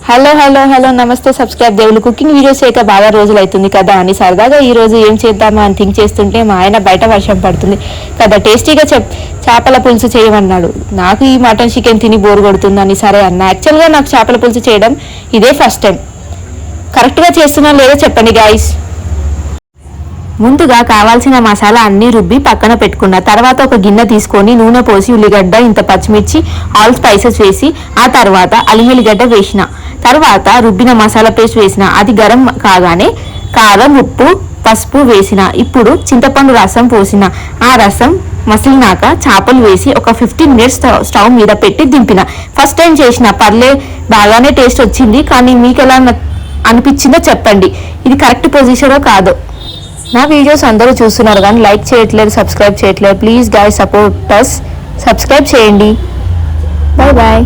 Hello hello hello నమస్తే subscribe దేవులు cooking videos చేయక బాగా రోజులు అవుతుంది కదా అని సరదాగా ఈ రోజు ఏం చేద్దామా అని థింక్ చేస్తుంటే మా ఆయన బయట వర్షం పడుతుంది కదా టేస్టీగా చేపల పులుసు చేయమన్నాడు. నాకు ఈ మటన్ చికెన్ తిని బోర్ కొడుతుందని సరే అన్న. యాక్చువల్గా నాకు చేపల పులుసు చేయడం ఇదే ఫస్ట్ టైం. కరెక్ట్గా చేస్తున్నా లేదో చెప్పండి గాయస్. ముందుగా కావాల్సిన మసాలా అన్ని రుబ్బి పక్కన పెట్టుకున్న తర్వాత ఒక గిన్నె తీసుకొని నూనె పోసి ఉల్లిగడ్డ ఇంత పచ్చిమిర్చి ఆల్ స్పైసెస్ వేసి ఆ తర్వాత అల్లం ఎల్లిగడ్డ వేసిన తర్వాత రుబ్బిన మసాలా పేస్ట్ వేసిన అది గరం కాగానే కారం ఉప్పు పసుపు వేసిన ఇప్పుడు చింతపండు రసం పోసిన ఆ రసం మసిలినాక చేపలు వేసి ఒక 15 మినిట్స్ స్టవ్ మీద పెట్టి దింపిన. ఫస్ట్ టైం చేసిన పర్లే బాగానే టేస్ట్ వచ్చింది. కానీ మీకు ఎలా అనిపించిందో చెప్పండి. ఇది కరెక్ట్ పొజిషనో కాదో. నా వీడియోస్ అందరూ చూస్తున్నారు కానీ లైక్ చేయట్లేదు, సబ్స్క్రైబ్ చేయట్లేదు. Please guys support us. Subscribe చేయండి. Bye bye.